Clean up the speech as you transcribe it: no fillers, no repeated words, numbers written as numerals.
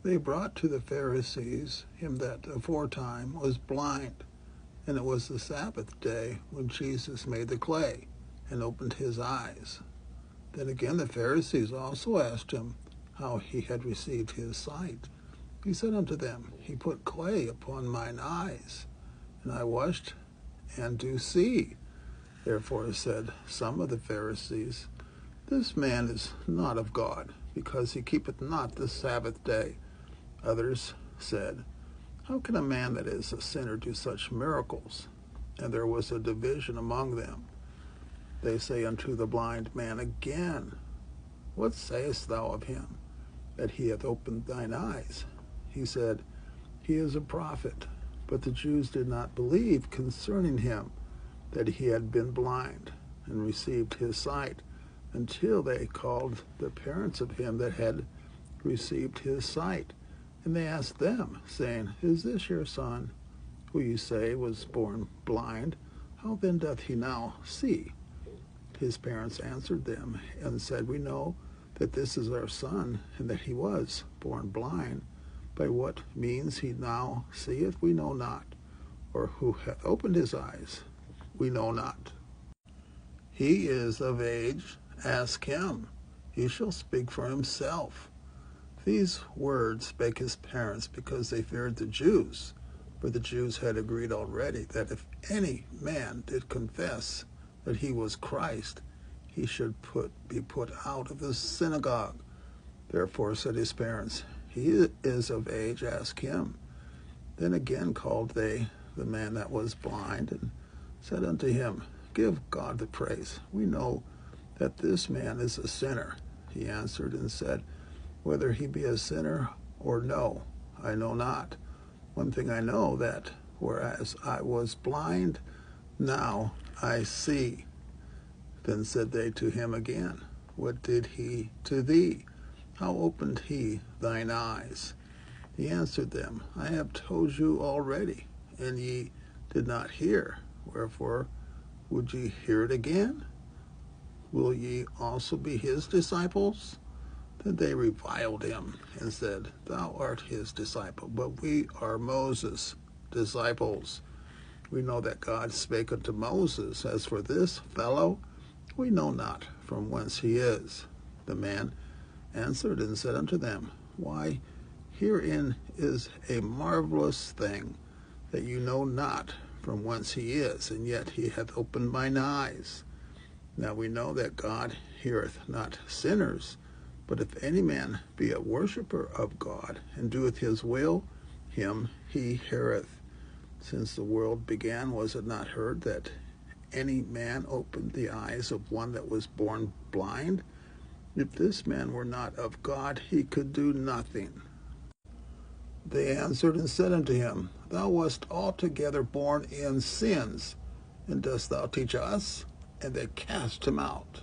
They brought to the Pharisees him that aforetime was blind, and it was the Sabbath day when Jesus made the clay and opened his eyes. Then again the Pharisees also asked him how he had received his sight. He said unto them, He put clay upon mine eyes, and I washed, and do see. Therefore said some of the Pharisees, This man is not of God, because he keepeth not the Sabbath day. Others said, How can a man that is a sinner do such miracles? And there was a division among them. They say unto the blind man again, What sayest thou of him, that he hath opened thine eyes? He said, He is a prophet. But the Jews did not believe concerning him that he had been blind and received his sight, until they called the parents of him that had received his sight. And they asked them, saying, Is this your son, who you say was born blind? How then doth he now see? His parents answered them and said, We know that this is our son, and that he was born blind. By what means he now seeth, we know not, or who hath opened his eyes, we know not. He is of age, ask him. He shall speak for himself. These words spake his parents because they feared the Jews, for the Jews had agreed already that if any man did confess that he was Christ, he should be put out of the synagogue. Therefore said his parents, He is of age, ask him. Then again called they the man that was blind, and said unto him, Give God the praise. We know that this man is a sinner. He answered and said, Whether he be a sinner or no, I know not. One thing I know, that whereas I was blind, now I see. Then said they to him again, What did he to thee? How opened he thine eyes? He answered them, I have told you already, and ye did not hear. Wherefore would ye hear it again? Will ye also be his disciples? Then they reviled him, and said, Thou art his disciple, but we are Moses' disciples. We know that God spake unto Moses. As for this fellow, we know not from whence he is. The man answered and said unto them, Why, herein is a marvelous thing, that you know not from whence he is, and yet he hath opened mine eyes. Now we know that God heareth not sinners, but if any man be a worshipper of God, and doeth his will, him he heareth. Since the world began, was it not heard that any man opened the eyes of one that was born blind? If this man were not of God, he could do nothing. They answered and said unto him, Thou wast altogether born in sins, and dost thou teach us? And they cast him out.